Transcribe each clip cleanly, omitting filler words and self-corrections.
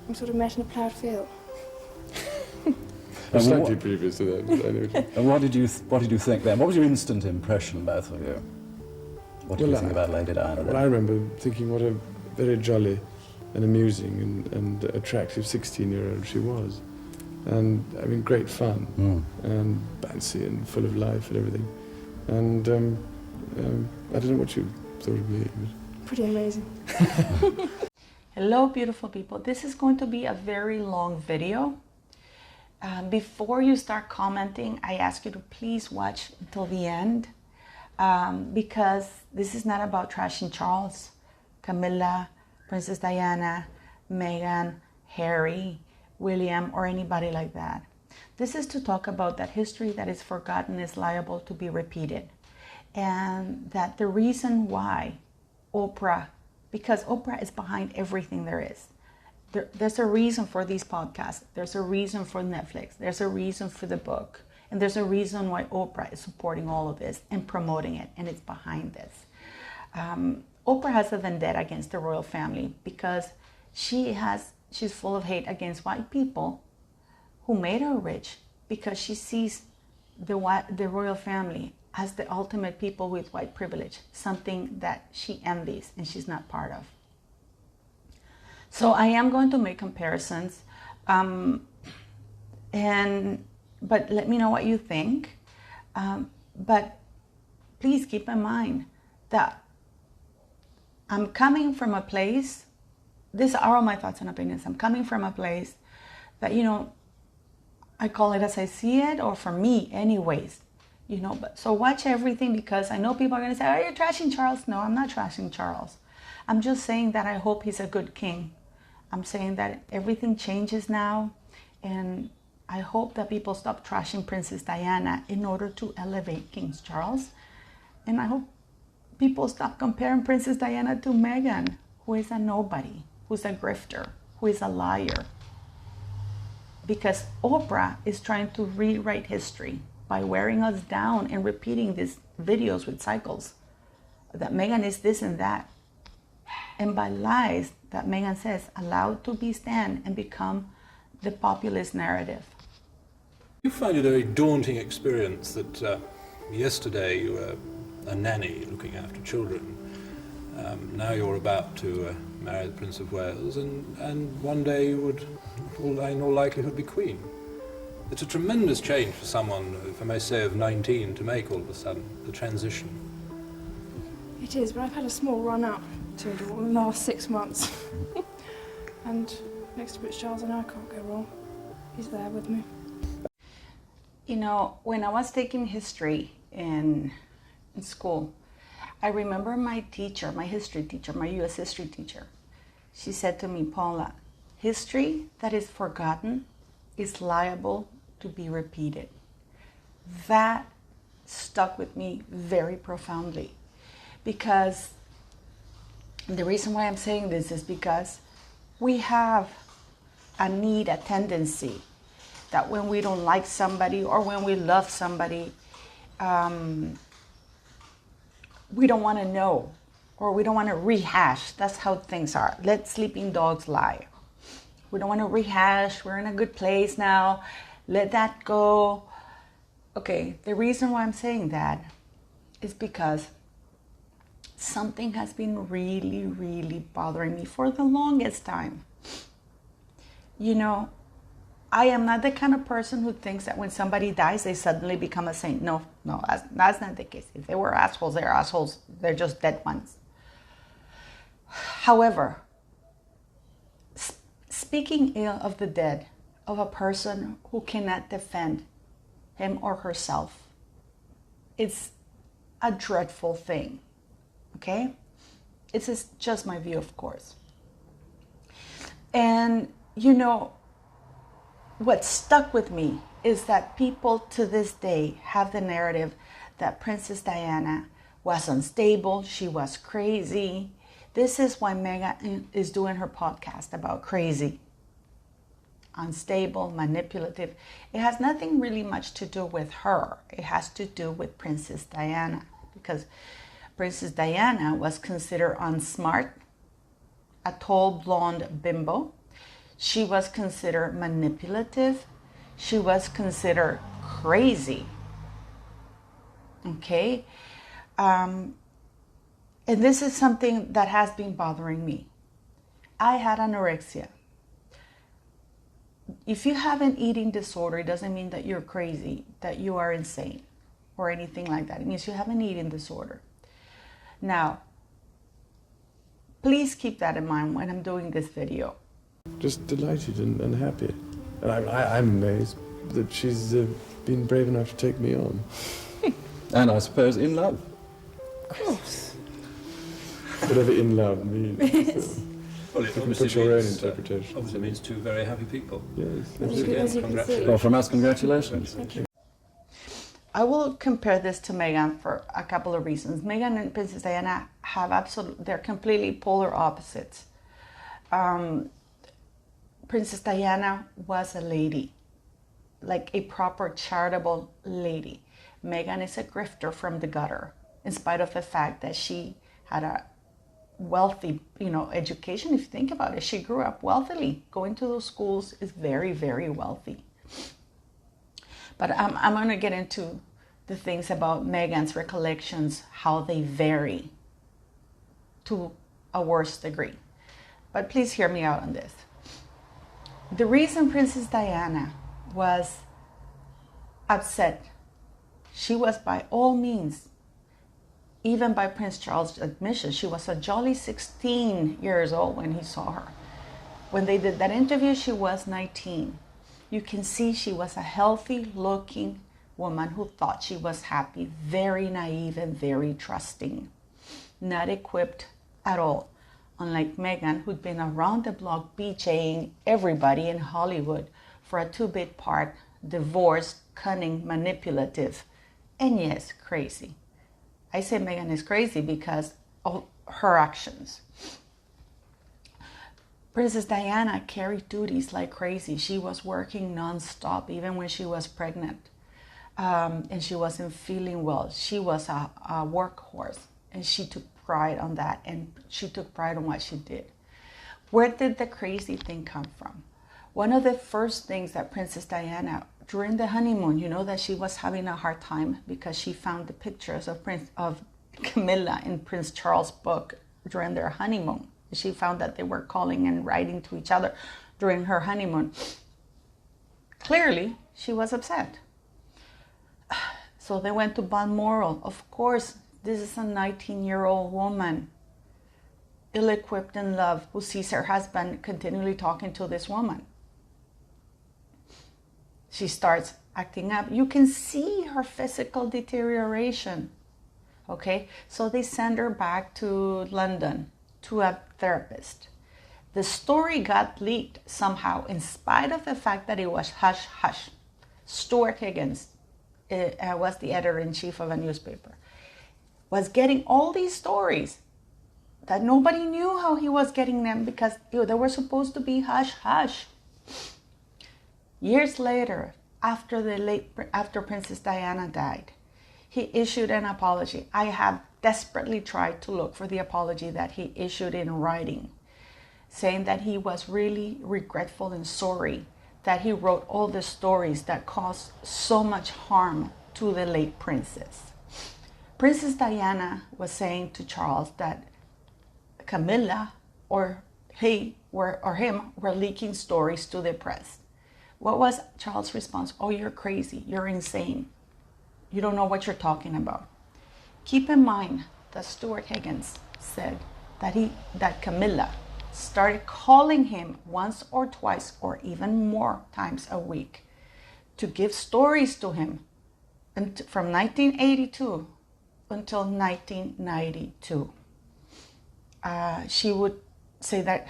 I'm sort of met in a ploughed field. Slightly previous to that. But I know. And what did you think then? What was your instant impression, both of you? What did you think about Lady Diana then? Well, I remember thinking what a very jolly and amusing and attractive 16-year-old she was. And, I mean, great fun, and bouncy and full of life and everything. And I don't know what you thought of me. But... Pretty amazing. Hello, beautiful people. This is going to be a very long video. Before you start commenting, I ask you to please watch until the end, because this is not about trashing Charles, Camilla, Princess Diana, Meghan, Harry, William, or anybody like that. This is to talk about that history that is forgotten is liable to be repeated. And that the reason why Oprah, because Oprah is behind everything there is. There's a reason for these podcasts. There's a reason for Netflix. There's a reason for the book. And there's a reason why Oprah is supporting all of this and promoting it. And it's behind this. Oprah has a vendetta against the royal family because she's full of hate against white people who made her rich, because she sees the royal family as the ultimate people with white privilege, something that she envies and she's not part of. So I am going to make comparisons, but let me know what you think. But please keep in mind that I'm coming from a place, these are all my thoughts and opinions. I'm coming from a place that, I call it as I see it, or for me anyways, but so watch everything, because I know people are going to say, oh, you're trashing Charles. No, I'm not trashing Charles. I'm just saying that I hope he's a good king. I'm saying that everything changes now, and I hope that people stop trashing Princess Diana in order to elevate King Charles. And I hope people stop comparing Princess Diana to Meghan, who is a nobody, who's a grifter, who is a liar. Because Oprah is trying to rewrite history by wearing us down and repeating these videos with cycles that Meghan is this and that, and by lies that Meghan says allowed to be stand and become the populist narrative. You find it a very daunting experience that yesterday you were a nanny looking after children. Now you're about to marry the Prince of Wales, and one day you would, in all likelihood, be Queen. It's a tremendous change for someone, if I may say, of 19 to make all of a sudden, the transition. It is, but I've had a small run up to it all in the last 6 months. And next to Prince Charles, I know I can't go wrong. He's there with me. When I was taking history in school, I remember my teacher, my history teacher, my U.S. history teacher. She said to me, Paula, history that is forgotten is liable to be repeated. That stuck with me very profoundly, because the reason why I'm saying this is because we have a tendency that when we don't like somebody or when we love somebody, we don't want to know, or we don't want to rehash. That's how things are. Let sleeping dogs lie. We don't want to rehash. We're in a good place now. Let that go. Okay, the reason why I'm saying that is because something has been really, really bothering me for the longest time. I am not the kind of person who thinks that when somebody dies, they suddenly become a saint. No, that's not the case. If they were assholes, they're assholes. They're just dead ones. However, speaking ill of the dead, of a person who cannot defend him or herself, it's a dreadful thing, okay? It's just my view, of course. And, what stuck with me is that people to this day have the narrative that Princess Diana was unstable, she was crazy. This is why Meghan is doing her podcast about crazy, unstable, manipulative. It has nothing really much to do with her. It has to do with Princess Diana, because Princess Diana was considered unsmart, a tall blonde bimbo. She was considered manipulative. She was considered crazy. Okay? And this is something that has been bothering me. I had anorexia. If you have an eating disorder, it doesn't mean that you're crazy, that you are insane, or anything like that. It means you have an eating disorder. Now, please keep that in mind when I'm doing this video. Just delighted and happy. And I'm amazed that she's been brave enough to take me on. And I suppose in love. Of course. Whatever in love means. Well, it You can obviously put your own means, interpretation. obviously means two very happy people. Yes, As absolutely. you can see. Congratulations. Well, from us, congratulations. Thank you. I will compare this to Meghan for a couple of reasons. Meghan and Princess Diana they're completely polar opposites. Princess Diana was a lady, like a proper charitable lady. Meghan is a grifter from the gutter, in spite of the fact that she had a wealthy, education. If you think about it, she grew up wealthily. Going to those schools is very, very wealthy. But I'm going to get into the things about Meghan's recollections, how they vary to a worse degree. But please hear me out on this. The reason Princess Diana was upset, she was by all means, even by Prince Charles' admission, she was a jolly 16 years old when he saw her. When they did that interview, she was 19. You can see she was a healthy looking woman who thought she was happy, very naive and very trusting, not equipped at all. Unlike Meghan, who'd been around the block BJing everybody in Hollywood for a two-bit part, divorced, cunning, manipulative, and yes, crazy. I say Meghan is crazy because of her actions. Princess Diana carried duties like crazy. She was working nonstop, even when she was pregnant. And she wasn't feeling well. She was a workhorse, and she took pride on that, and she took pride on what she did. Where did the crazy thing come from? One of the first things that Princess Diana, during the honeymoon, that she was having a hard time because she found the pictures of Camilla in Prince Charles' book during their honeymoon. She found that they were calling and writing to each other during her honeymoon. Clearly, she was upset. So they went to Balmoral. Of course, this is a 19-year-old woman, ill-equipped in love, who sees her husband continually talking to this woman. She starts acting up. You can see her physical deterioration. Okay, so they send her back to London to a therapist. The story got leaked somehow, in spite of the fact that it was hush-hush. Stuart Higgins was the editor-in-chief of a newspaper, was getting all these stories that nobody knew how he was getting them because they were supposed to be hush-hush. Years later, after Princess Diana died, he issued an apology. I have desperately tried to look for the apology that he issued in writing, saying that he was really regretful and sorry that he wrote all the stories that caused so much harm to the late princess. Princess Diana was saying to Charles that Camilla or him were leaking stories to the press. What was Charles' response? Oh, you're crazy. You're insane. You don't know what you're talking about. Keep in mind that Stuart Higgins said that Camilla started calling him once or twice or even more times a week to give stories to him from 1982 until 1992. She would say that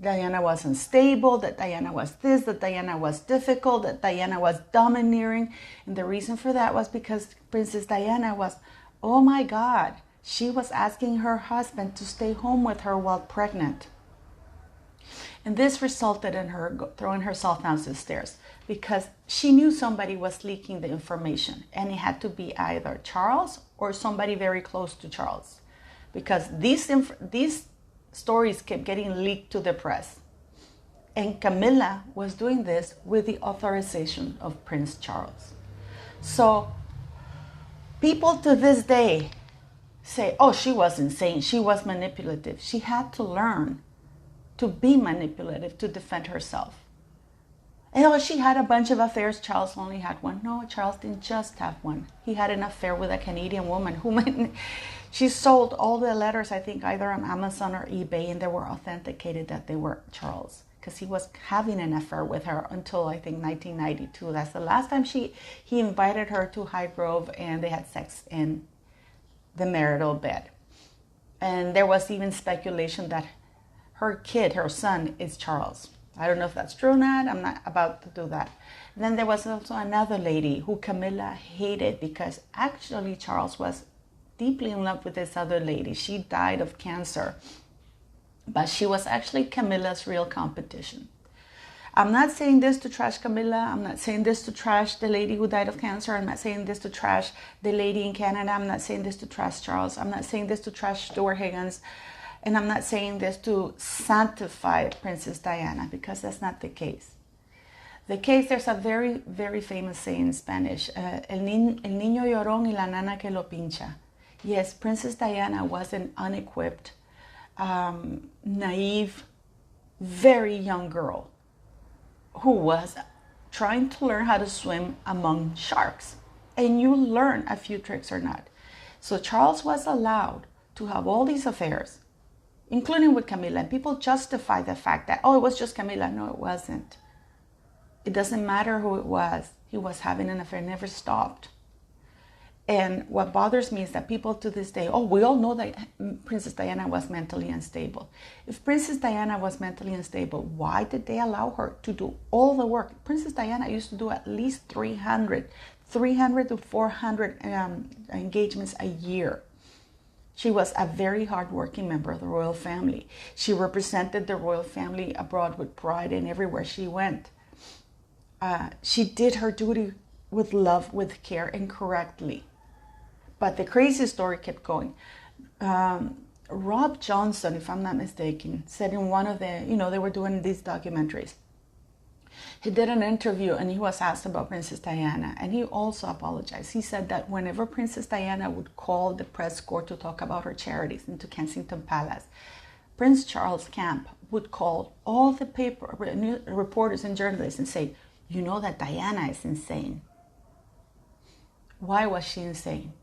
Diana was unstable, that Diana was this, that Diana was difficult, that Diana was domineering. And the reason for that was because Princess Diana was, oh my God, she was asking her husband to stay home with her while pregnant. And this resulted in her throwing herself down the stairs because she knew somebody was leaking the information, and it had to be either Charles or somebody very close to Charles, because these stories kept getting leaked to the press. And Camilla was doing this with the authorization of Prince Charles. So people to this day say, oh, she was insane, she was manipulative. She had to learn to be manipulative to defend herself. And oh, she had a bunch of affairs, Charles only had one. No, Charles didn't just have one. He had an affair with a Canadian woman who she sold all the letters, I think, either on Amazon or eBay, and they were authenticated that they were Charles, because he was having an affair with her until, I think, 1992. That's the last time he invited her to High Grove, and they had sex in the marital bed. And there was even speculation that her kid, her son, is Charles. I don't know if that's true or not. I'm not about to do that. Then there was also another lady who Camilla hated because actually Charles was deeply in love with this other lady. She died of cancer, but she was actually Camilla's real competition. I'm not saying this to trash Camilla. I'm not saying this to trash the lady who died of cancer. I'm not saying this to trash the lady in Canada. I'm not saying this to trash Charles. I'm not saying this to trash Stuart Higgins. And I'm not saying this to sanctify Princess Diana, because that's not the case. The case, there's a very, very famous saying in Spanish, el niño llorón y la nana que lo pincha. Yes, Princess Diana was an unequipped, naive, very young girl who was trying to learn how to swim among sharks. And you learn a few tricks or not. So Charles was allowed to have all these affairs, including with Camilla. And people justify the fact that, oh, it was just Camilla. No, it wasn't. It doesn't matter who it was. He was having an affair, never stopped. And what bothers me is that people to this day, oh, we all know that Princess Diana was mentally unstable. If Princess Diana was mentally unstable, why did they allow her to do all the work? Princess Diana used to do at least 300 to 400 engagements a year. She was a very hardworking member of the royal family. She represented the royal family abroad with pride and everywhere she went. She did her duty with love, with care, and correctly. But the crazy story kept going. Rob Johnson, if I'm not mistaken, said in one of the, they were doing these documentaries. He did an interview and he was asked about Princess Diana, and he also apologized. He said that whenever Princess Diana would call the press corps to talk about her charities into Kensington Palace, Prince Charles Camp would call all the reporters and journalists and say, you know that Diana is insane. Why was she insane?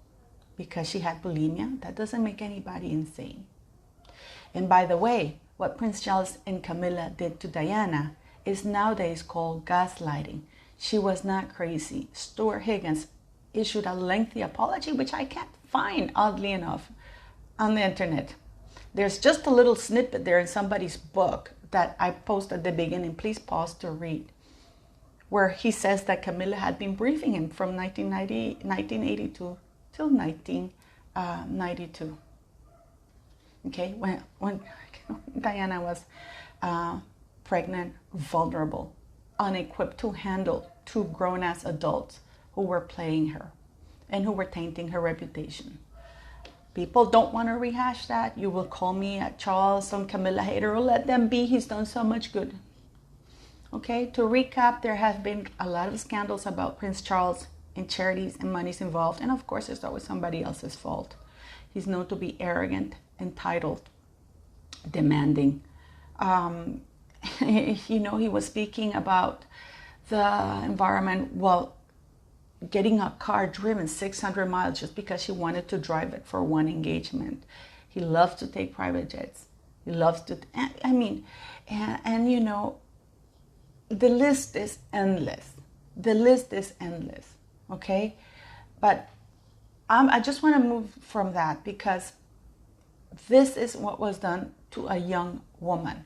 Because she had bulimia? That doesn't make anybody insane. And by the way, what Prince Charles and Camilla did to Diana is nowadays called gaslighting. She was not crazy. Stuart Higgins issued a lengthy apology, which I can't find, oddly enough, on the internet. There's just a little snippet there in somebody's book that I posted at the beginning. Please pause to read, where he says that Camilla had been briefing him from 1982 till 1992. Okay, when Diana was pregnant, vulnerable, unequipped to handle two grown-ass adults who were playing her and who were tainting her reputation. People don't want to rehash that. You will call me a Charles and Camilla hater. Let them be. He's done so much good. Okay, to recap, there have been a lot of scandals about Prince Charles and charities and monies involved. And of course, it's always somebody else's fault. He's known to be arrogant, entitled, demanding. He was speaking about the environment while getting a car driven 600 miles just because he wanted to drive it for one engagement. He loves to take private jets. He loves to, the list is endless. The list is endless, okay? But I just want to move from that, because this is what was done to a young woman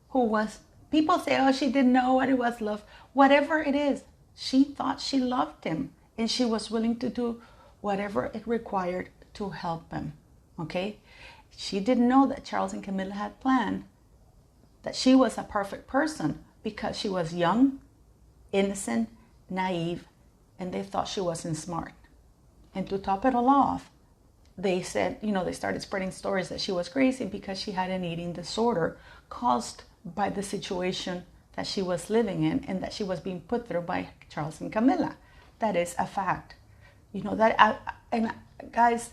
who was, people say, oh, she didn't know what it was, love. Whatever it is, she thought she loved him, and she was willing to do whatever it required to help him, okay? She didn't know that Charles and Camilla had planned that she was a perfect person, because she was young, innocent, naive, and they thought she wasn't smart. And to top it all off, they said, they started spreading stories that she was crazy because she had an eating disorder caused by the situation that she was living in and that she was being put through by Charles and Camilla. That is a fact. You know, and guys,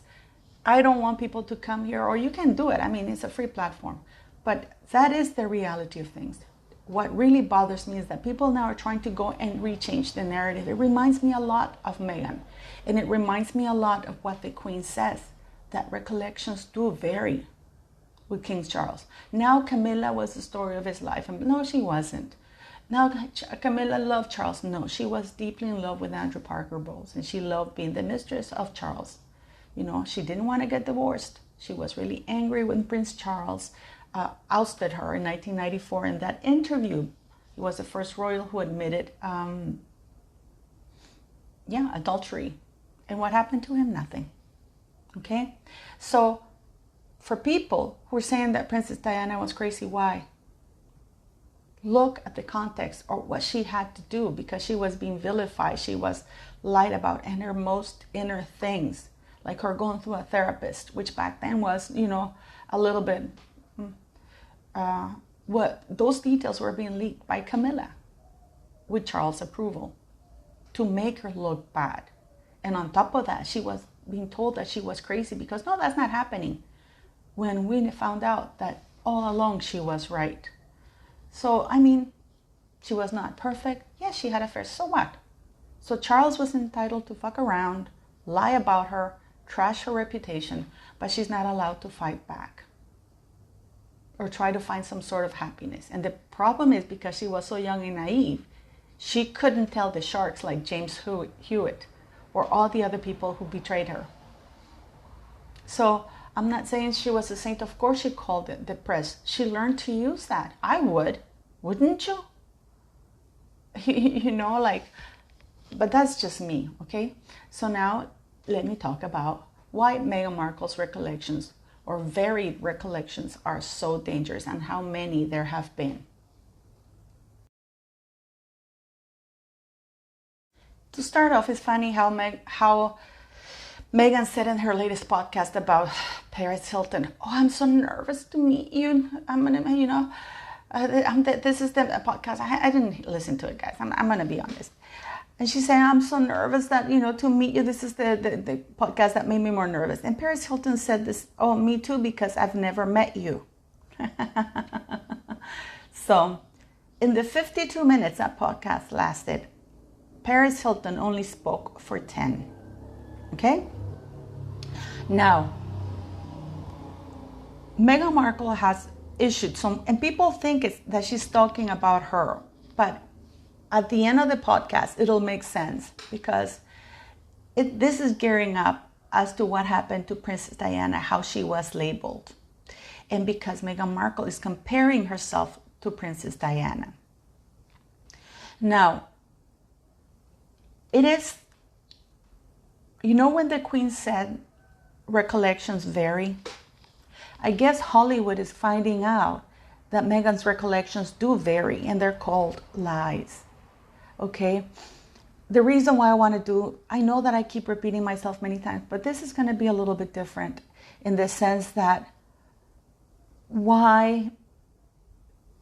I don't want people to come here, or you can do it. I mean, it's a free platform. But that is the reality of things. What really bothers me is that people now are trying to go and rechange the narrative. It reminds me a lot of Meghan. And it reminds me a lot of what the Queen says, that recollections do vary with King Charles. Now Camilla was the story of his life. And no, she wasn't. Now Camilla loved Charles. No, she was deeply in love with Andrew Parker Bowles. And she loved being the mistress of Charles. You know, she didn't want to get divorced. She was really angry when Prince Charles ousted her in 1994 in that interview. He was the first royal who admitted, adultery. And what happened to him? Nothing. Okay? So, for people who are saying that Princess Diana was crazy, why? Look at the context or what she had to do, because she was being vilified. She was lied about, and her most inner things, like her going through a therapist, which back then was, you know, a little bit, those details were being leaked by Camilla with Charles' approval to make her look bad. And on top of that, she was being told that she was crazy because, no, that's not happening. When we found out that all along she was right. So, I mean, she was not perfect. Yes, she had affairs. So what? So Charles was entitled to fuck around, lie about her, trash her reputation, but she's not allowed to fight back or try to find some sort of happiness. And the problem is, because she was so young and naive, she couldn't tell the sharks like James Hewitt or all the other people who betrayed her. So I'm not saying she was a saint. Of course she called it the press. She learned to use that. I would. Wouldn't you? You know, like, but that's just me, okay? So now let me talk about why Meghan Markle's recollections or varied recollections are so dangerous and how many there have been. To start off, it's funny how Meghan said in her latest podcast about Paris Hilton, "Oh, I'm so nervous to meet you. I'm gonna, you know, this is the podcast." I didn't listen to it, guys. I'm gonna be honest. And she's saying, "I'm so nervous that, you know, to meet you. This is the podcast that made me more nervous." And Paris Hilton said this, "Oh, me too, because I've never met you." So, in the 52 minutes that podcast lasted, Paris Hilton only spoke for 10. Okay? Now, Meghan Markle has issued some, and people think that she's talking about her, but at the end of the podcast, it'll make sense, because this is gearing up as to what happened to Princess Diana, how she was labeled, and because Meghan Markle is comparing herself to Princess Diana. Now, it is, you know, when the Queen said recollections vary, I guess Hollywood is finding out that Meghan's recollections do vary, and they're called lies. Okay? The reason why I know that I keep repeating myself many times, but this is going to be a little bit different in the sense that why,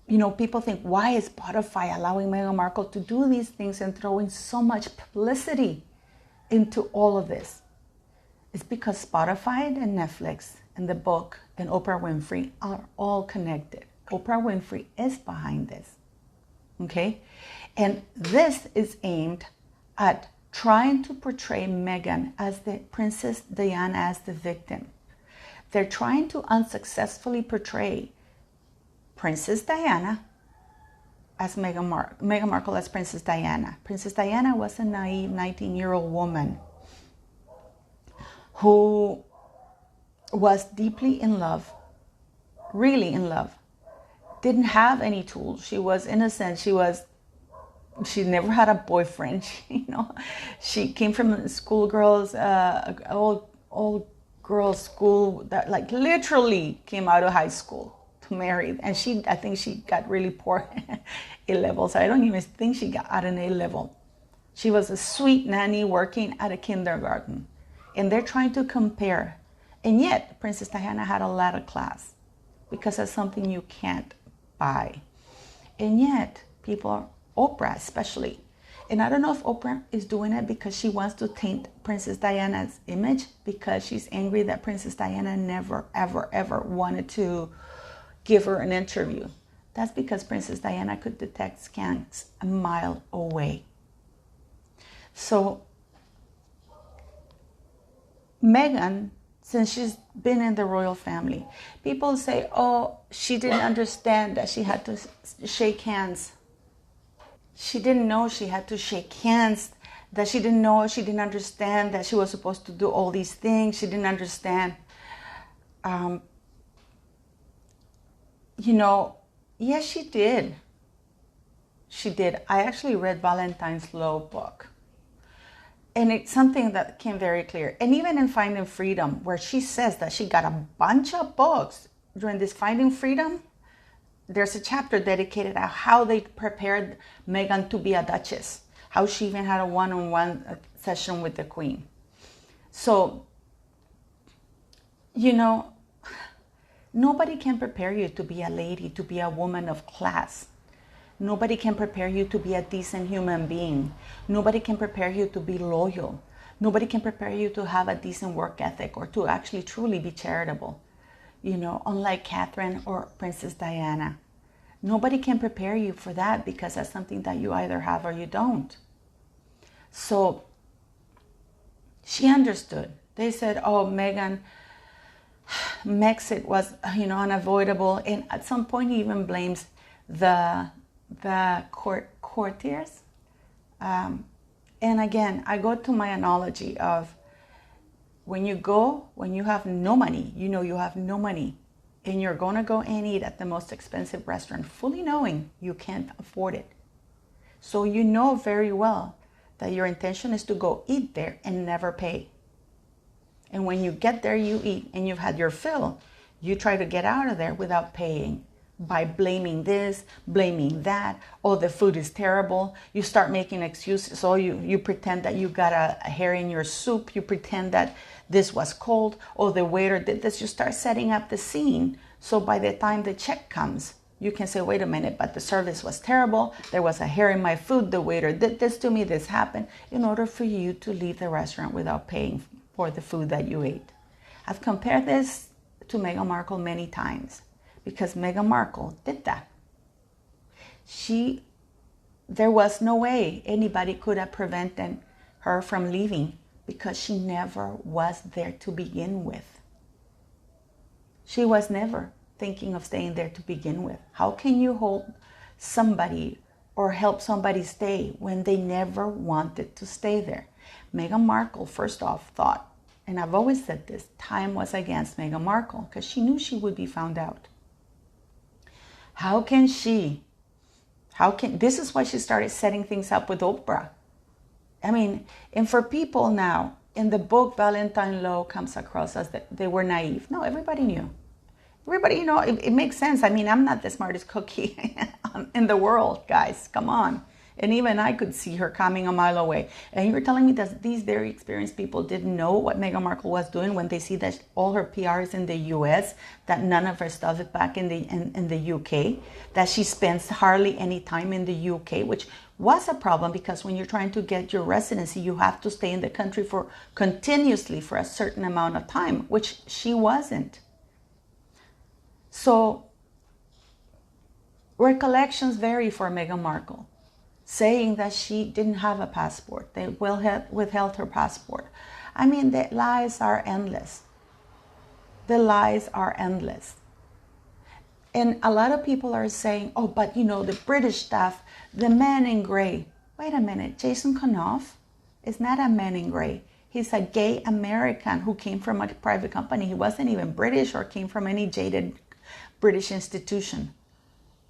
you know, people think, why is Spotify allowing Meghan Markle to do these things and throwing so much publicity into all of this? It's because Spotify and Netflix and the book and Oprah Winfrey are all connected. Oprah Winfrey is behind this. Okay? And this is aimed at trying to portray Meghan as the Princess Diana as the victim. They're trying to unsuccessfully portray Princess Diana as Meghan Markle as Princess Diana. Princess Diana was a naive 19-year-old woman who was deeply in love, really in love, didn't have any tools. She was innocent. She never had a boyfriend. You know, she came from schoolgirls, old girls school that like literally came out of high school to marry. And I think she got really poor A levels. I don't even think she got at an A level. She was a sweet nanny working at a kindergarten. And they're trying to compare. And yet, Princess Diana had a ladder class because that's something you can't buy. And yet, people, Oprah especially. And I don't know if Oprah is doing it because she wants to taint Princess Diana's image, because she's angry that Princess Diana never, ever, ever wanted to give her an interview. That's because Princess Diana could detect scams a mile away. So Meghan, since she's been in the royal family, people say, oh, she didn't understand that she had to shake hands. She didn't know she had to shake hands, that she didn't know, she didn't understand that she was supposed to do all these things. She didn't understand. You know, yes, she did. She did. I actually read Valentine's Low book. And it's something that came very clear. And even in Finding Freedom, where she says that she got a bunch of books during this Finding Freedom, there's a chapter dedicated to how they prepared Meghan to be a duchess, how she even had a one-on-one session with the Queen. So, you know, nobody can prepare you to be a lady, to be a woman of class. Nobody can prepare you to be a decent human being. Nobody can prepare you to be loyal. Nobody can prepare you to have a decent work ethic or to actually truly be charitable. You know, unlike Catherine or Princess Diana. Nobody can prepare you for that, because that's something that you either have or you don't. So she understood. They said, oh, Meghan, Brexit was, you know, unavoidable. And at some point he even blames the courtiers. And again, I go to my analogy of when you have no money, you know you have no money, and you're going to go and eat at the most expensive restaurant, fully knowing you can't afford it. So you know very well that your intention is to go eat there and never pay. And when you get there, you eat and you've had your fill. You try to get out of there without paying, by blaming this, blaming that. Oh, the food is terrible. You start making excuses. So you pretend that you got a hair in your soup. You pretend that this was cold. Oh, the waiter did this. You start setting up the scene. So by the time the check comes, you can say, wait a minute, but the service was terrible. There was a hair in my food. The waiter did this to me. This happened, in order for you to leave the restaurant without paying for the food that you ate. I've compared this to Meghan Markle many times, because Meghan Markle did that. There was no way anybody could have prevented her from leaving, because she never was there to begin with. She was never thinking of staying there to begin with. How can you hold somebody or help somebody stay when they never wanted to stay there? Meghan Markle, first off, thought, and I've always said this, time was against Meghan Markle, because she knew she would be found out. This is why she started setting things up with Oprah. I mean, and for people now, in the book, Valentine Low comes across as that they were naive. No, everybody knew. Everybody, you know, it makes sense. I mean, I'm not the smartest cookie in the world, guys. Come on. And even I could see her coming a mile away. And you're telling me that these very experienced people didn't know what Meghan Markle was doing when they see that all her PR is in the US, that none of her stuff is back in the UK, that she spends hardly any time in the UK, which was a problem, because when you're trying to get your residency, you have to stay in the country continuously for a certain amount of time, which she wasn't. So recollections vary for Meghan Markle, saying that she didn't have a passport. They withheld her passport. I mean, the lies are endless. The lies are endless. And a lot of people are saying, oh, but you know, the British staff, the man in gray. Wait a minute, Jason Kanoff is not a man in gray. He's a gay American who came from a private company. He wasn't even British or came from any jaded British institution.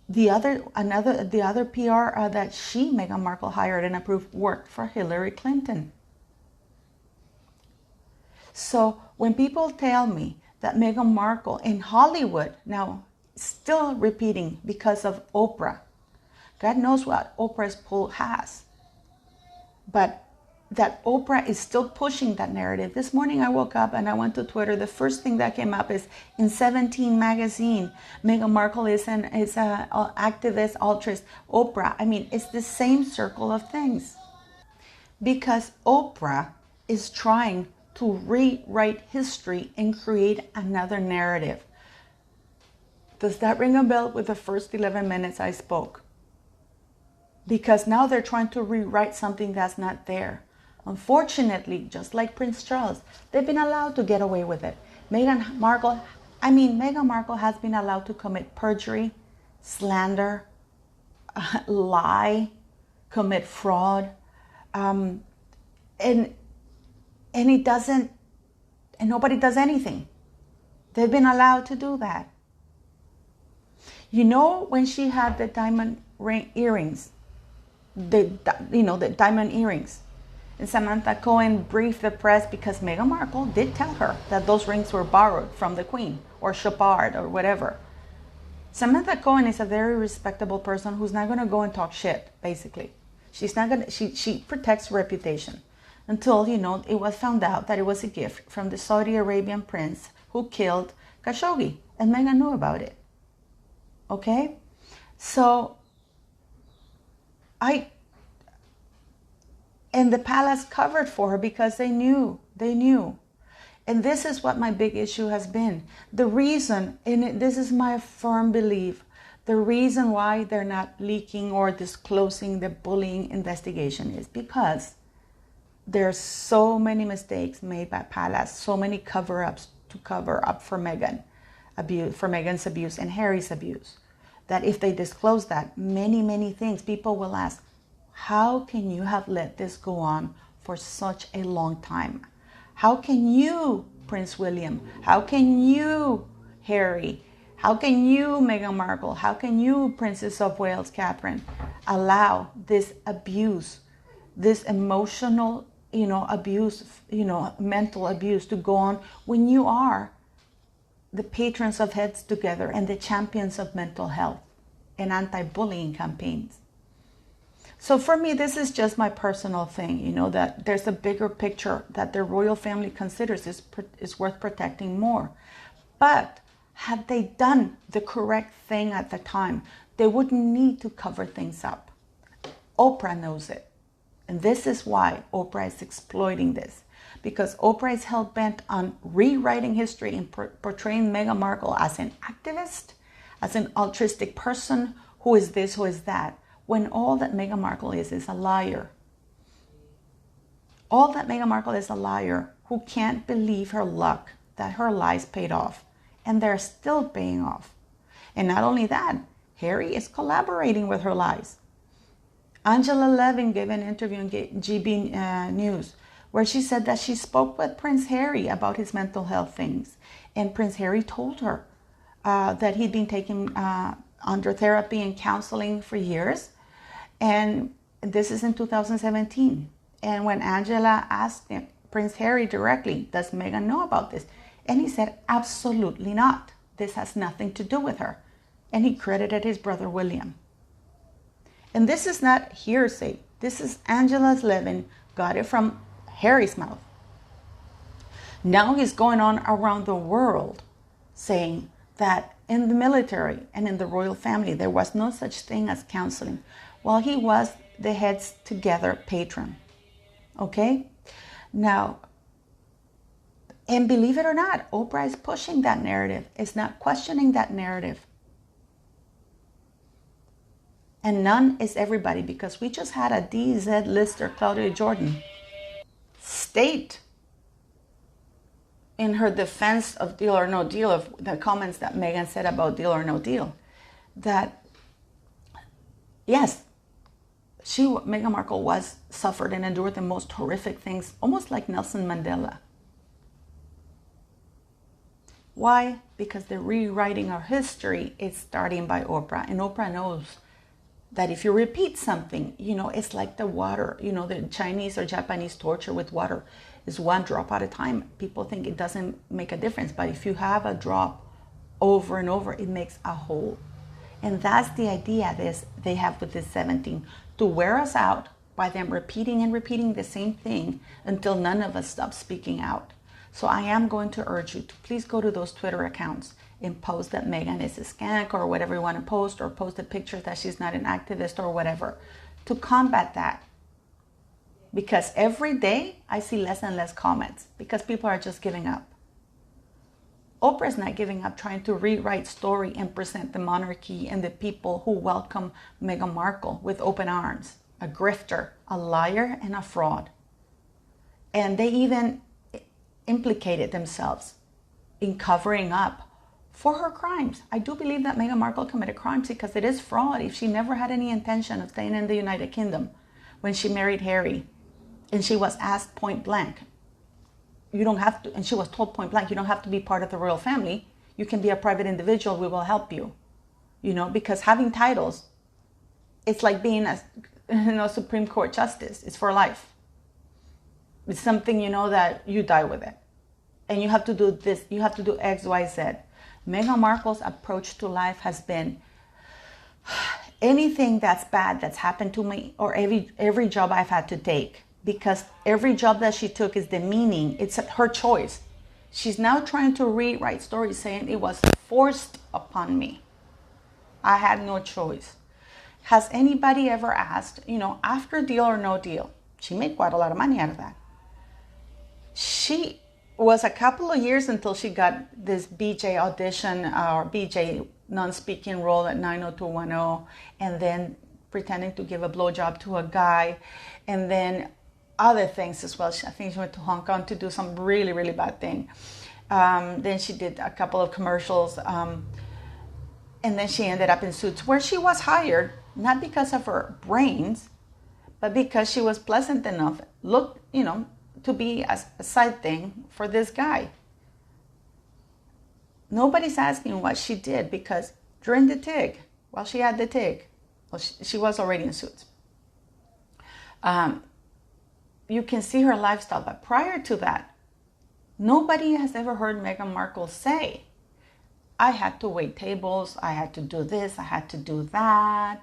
The other PR that Meghan Markle hired and approved, worked for Hillary Clinton. So when people tell me that Meghan Markle in Hollywood, now still repeating because of Oprah, God knows what Oprah's pull has. But that Oprah is still pushing that narrative. This morning I woke up and I went to Twitter. The first thing that came up is in 17 magazine, Meghan Markle is an activist, altruist. Oprah, I mean, it's the same circle of things. Because Oprah is trying to rewrite history and create another narrative. Does that ring a bell with the first 11 minutes I spoke? Because now they're trying to rewrite something that's not there. Unfortunately, just like Prince Charles, they've been allowed to get away with it. Meghan Markle has been allowed to commit perjury, slander, lie, commit fraud, and it doesn't, and nobody does anything. They've been allowed to do that. You know, when she had the diamond earrings, the diamond earrings, and Samantha Cohen briefed the press because Meghan Markle did tell her that those rings were borrowed from the Queen or Chopard or whatever. Samantha Cohen is a very respectable person who's not going to go and talk shit, basically. She's not going to, she protects reputation until, you know, it was found out that it was a gift from the Saudi Arabian prince who killed Khashoggi, and Meghan knew about it. Okay? So, and the palace covered for her because they knew. And this is what my big issue has been. The reason, and this is my firm belief, the reason why they're not leaking or disclosing the bullying investigation is because there's so many mistakes made by palace, so many cover-ups to cover up for Meghan's abuse and Harry's abuse, that if they disclose that, many things, people will ask, how can you have let this go on for such a long time? How can you, Prince William? How can you, Harry? How can you, Meghan Markle? How can you, Princess of Wales, Catherine, allow this abuse, this emotional, abuse, mental abuse to go on when you are the patrons of Heads Together and the champions of mental health and anti-bullying campaigns? So for me, this is just my personal thing, that there's a bigger picture that the royal family considers is worth protecting more. But had they done the correct thing at the time, they wouldn't need to cover things up. Oprah knows it. And this is why Oprah is exploiting this. Because Oprah is hell-bent on rewriting history and portraying Meghan Markle as an activist, as an altruistic person, who is this, who is that, when all that Meghan Markle is a liar. All that Meghan Markle is a liar who can't believe her luck that her lies paid off. And they're still paying off. And not only that, Harry is collaborating with her lies. Angela Levin gave an interview on GB News where she said that she spoke with Prince Harry about his mental health things. And Prince Harry told her that he'd been taking under therapy and counseling for years. And this is in 2017. And when Angela asked Prince Harry directly, does Meghan know about this? And he said, absolutely not. This has nothing to do with her. And he credited his brother William. And this is not hearsay. This is Angela Levin got it from Harry's mouth. Now he's going on around the world saying that in the military and in the royal family, there was no such thing as counseling. Well, he was the Heads Together patron. Okay? Now, and believe it or not, Oprah is pushing that narrative. It's not questioning that narrative. And none is everybody, because we just had a DZ lister, Claudia Jordan, state in her defense of Deal or No Deal, of the comments that Meghan said about Deal or No Deal, that yes, Meghan Markle suffered and endured the most horrific things, almost like Nelson Mandela. Why? Because the rewriting of history is starting by Oprah, and Oprah knows that if you repeat something, it's like the water, the Chinese or Japanese torture with water is one drop at a time. People think it doesn't make a difference, but if you have a drop over and over, it makes a hole. And that's the idea they have with this 17, to wear us out, by them repeating and repeating the same thing until none of us stop speaking out. So I am going to urge you to please go to those Twitter accounts and post that Meghan is a skank or whatever you want to post, or post a picture that she's not an activist or whatever, to combat that. Because every day I see less and less comments because people are just giving up. Oprah's not giving up trying to rewrite story and present the monarchy and the people who welcome Meghan Markle with open arms. A grifter, a liar, and a fraud. And they even implicated themselves in covering up for her crimes. I do believe that Meghan Markle committed crimes because it is fraud if she never had any intention of staying in the United Kingdom when she married Harry. And she was asked point blank, you don't have to, and she was told point blank, you don't have to be part of the royal family. You can be a private individual, we will help you. You know, because having titles, it's like being a Supreme Court justice. It's for life. It's something, that you die with it. And you have to do this, you have to do X, Y, Z. Meghan Markle's approach to life has been anything that's bad that's happened to me, or every job I've had to take, because every job that she took is demeaning. It's her choice. She's now trying to rewrite stories saying it was forced upon me. I had no choice. Has anybody ever asked, after deal or no deal? She made quite a lot of money out of that. She was a couple of years until she got this BJ audition or BJ non-speaking role at 90210, and then pretending to give a blowjob to a guy, and then other things as well. I think she went to Hong Kong to do some really, really bad thing. Then she did a couple of commercials, and then she ended up in Suits, where she was hired, not because of her brains, but because she was pleasant enough, to be a side thing for this guy. Nobody's asking what she did, because during the TIG, while she had the TIG, well, she was already in Suits. You can see her lifestyle, but prior to that, nobody has ever heard Meghan Markle say, I had to wait tables, I had to do this, I had to do that.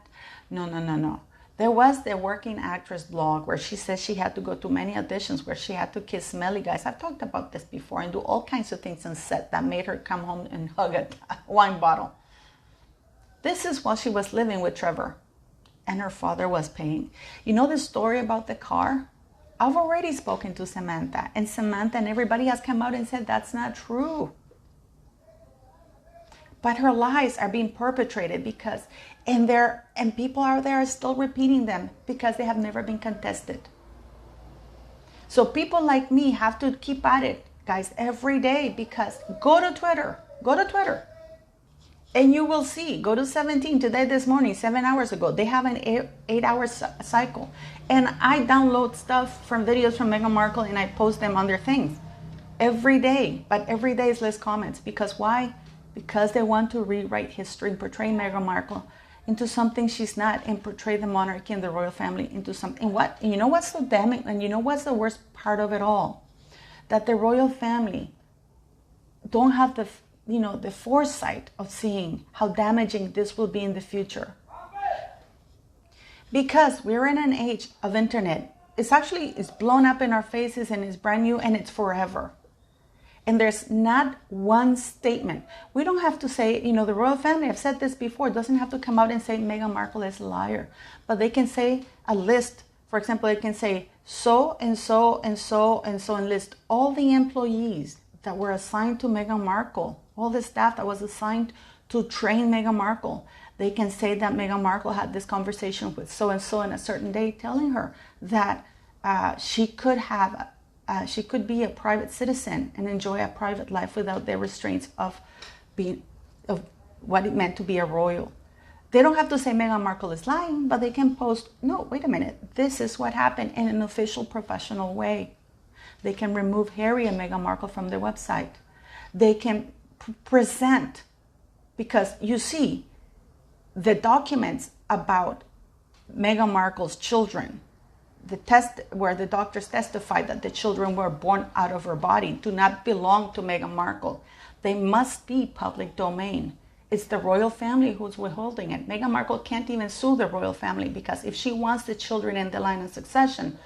No. There was the Working Actress blog where she says she had to go to many auditions where she had to kiss smelly guys. I've talked about this before, and do all kinds of things on set that made her come home and hug a wine bottle. This is while she was living with Trevor, and her father was paying. You know the story about the car? I've already spoken to Samantha, and Samantha and everybody has come out and said that's not true. But her lies are being perpetrated because, and people out there are still repeating them because they have never been contested. So people like me have to keep at it, guys, every day, because go to Twitter, and you will see, go to 17 today, this morning, 7 hours ago, they have an 8-hour cycle. And I download stuff from videos from Meghan Markle and I post them on their things every day, but every day is less comments. Because why? Because they want to rewrite history and portray Meghan Markle into something she's not, and portray the monarchy and the royal family into something. And you know what's so damning, and you know what's the worst part of it all? That the royal family don't have the foresight of seeing how damaging this will be in the future. Because we're in an age of internet. It's blown up in our faces, and it's brand new, and it's forever. And there's not one statement. We don't have to say, the royal family, I've said this before, doesn't have to come out and say Meghan Markle is a liar. But they can say a list. For example, they can say so and so and so and so, and list all the employees that were assigned to Meghan Markle, all the staff that was assigned to train Meghan Markle. They can say that Meghan Markle had this conversation with so and so on a certain day, telling her that she could be a private citizen and enjoy a private life without the restraints of what it meant to be a royal. They don't have to say Meghan Markle is lying, but they can post, no, wait a minute, this is what happened in an official, professional way. They can remove Harry and Meghan Markle from their website. They can present, because you see, the documents about Meghan Markle's children, the test where the doctors testified that the children were born out of her body do not belong to Meghan Markle. They must be public domain. It's the royal family who's withholding it. Meghan Markle can't even sue the royal family because if she wants the children in the line of succession,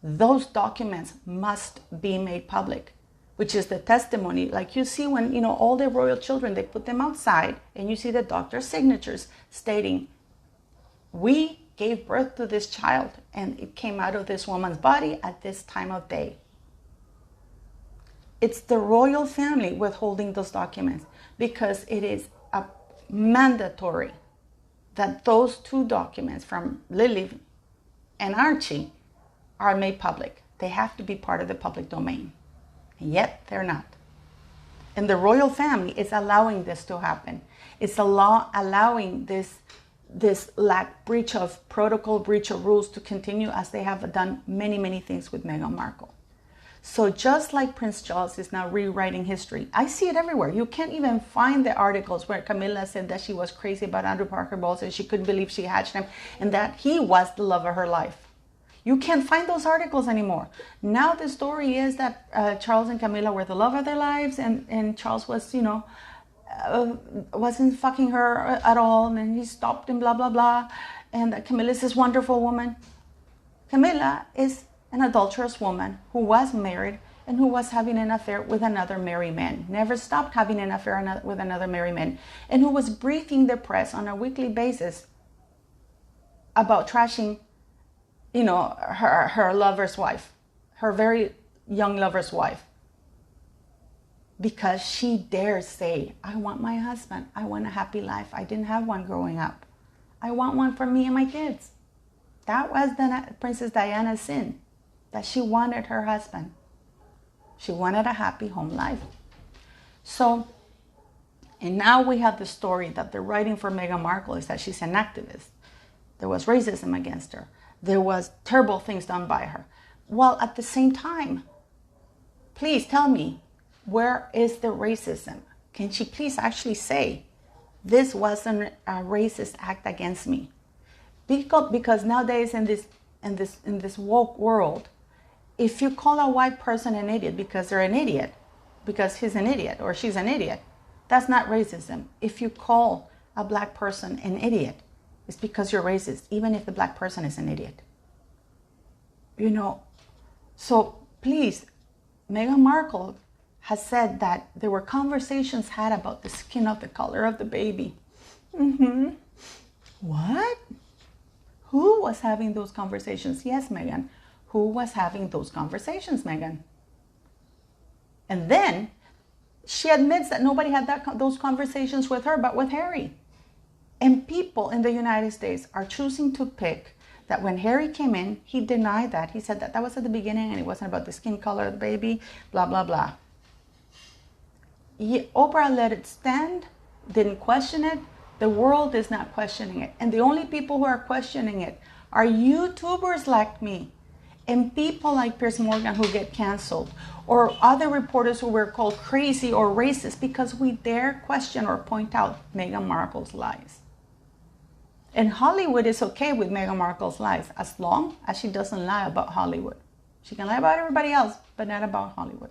those documents must be made public, which is the testimony. Like you see when, all the royal children, they put them outside and you see the doctor's signatures stating, we gave birth to this child and it came out of this woman's body at this time of day. It's the royal family withholding those documents because it is mandatory that those two documents from Lily and Archie are made public. They have to be part of the public domain. And yet they're not. And the royal family is allowing this to happen. It's allowing this breach of protocol, breach of rules to continue as they have done many, many things with Meghan Markle. So just like Prince Charles is now rewriting history, I see it everywhere. You can't even find the articles where Camilla said that she was crazy about Andrew Parker Bowles and she couldn't believe she hatched him and that he was the love of her life. You can't find those articles anymore. Now the story is that Charles and Camilla were the love of their lives and Charles was, wasn't fucking her at all and then he stopped and blah, blah, blah. And that Camilla is this wonderful woman. Camilla is an adulterous woman who was married and who was having an affair with another married man, never stopped having an affair with another married man, and who was briefing the press on a weekly basis about trashing, her lover's wife, her very young lover's wife, because she dares say, I want my husband, I want a happy life, I didn't have one growing up, I want one for me and my kids. That was Princess Diana's sin, that she wanted her husband. She wanted a happy home life. So, and now we have the story that they're writing for Meghan Markle is that she's an activist. There was racism against her. There was terrible things done by her. Well, at the same time, please tell me, where is the racism? Can she please actually say, this wasn't a racist act against me? Because nowadays in this woke world, if you call a white person an idiot because they're an idiot, because he's an idiot or she's an idiot, that's not racism. If you call a black person an idiot, it's because you're racist, even if the black person is an idiot. So please, Meghan Markle has said that there were conversations had about the skin of the color of the baby. What? Who was having those conversations? Yes, Meghan. Who was having those conversations, Meghan? And then she admits that nobody had those conversations with her, but with Harry. And people in the United States are choosing to pick that when Harry came in, he denied that. He said that was at the beginning and it wasn't about the skin color of the baby, blah, blah, blah. Oprah let it stand, didn't question it. The world is not questioning it. And the only people who are questioning it are YouTubers like me and people like Piers Morgan who get canceled, or other reporters who were called crazy or racist because we dare question or point out Meghan Markle's lies. And Hollywood is okay with Meghan Markle's lies as long as she doesn't lie about Hollywood. She can lie about everybody else, but not about Hollywood.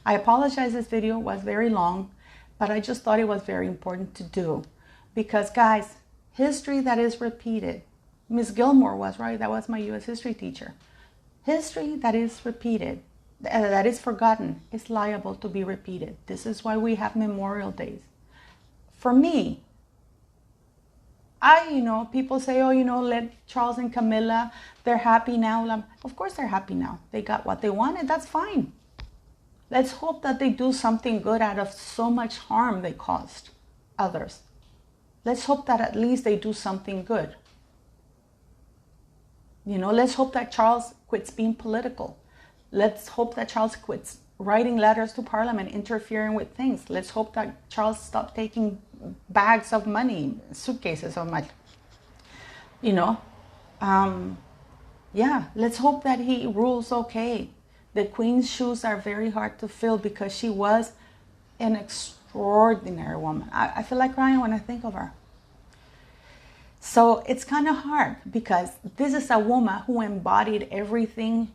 I apologize, this video was very long, but I just thought it was very important to do. Because guys, history that is repeated, Miss Gilmore was right, that was my US history teacher. History that is repeated, that is forgotten, is liable to be repeated. This is why we have Memorial Days. For me, people say, let Charles and Camilla, they're happy now. Of course they're happy now. They got what they wanted, that's fine. Let's hope that they do something good out of so much harm they caused others. Let's hope that at least they do something good. Let's hope that Charles quits being political. Let's hope that Charles quits writing letters to Parliament, interfering with things. Let's hope that Charles stops taking bags of money, suitcases of money. Let's hope that he rules okay. The Queen's shoes are very hard to fill because she was an extraordinary woman. I feel like crying when I think of her. So it's kind of hard because this is a woman who embodied everything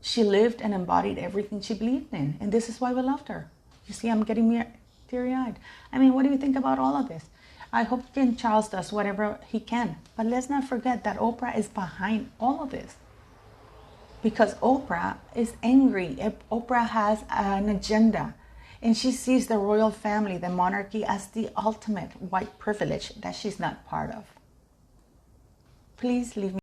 she lived and embodied everything she believed in. And this is why we loved her. You see, I'm getting teary-eyed. I mean, what do you think about all of this? I hope King Charles does whatever he can. But let's not forget that Oprah is behind all of this. Because Oprah is angry. Oprah has an agenda. And she sees the royal family, the monarchy, as the ultimate white privilege that she's not part of. Please leave me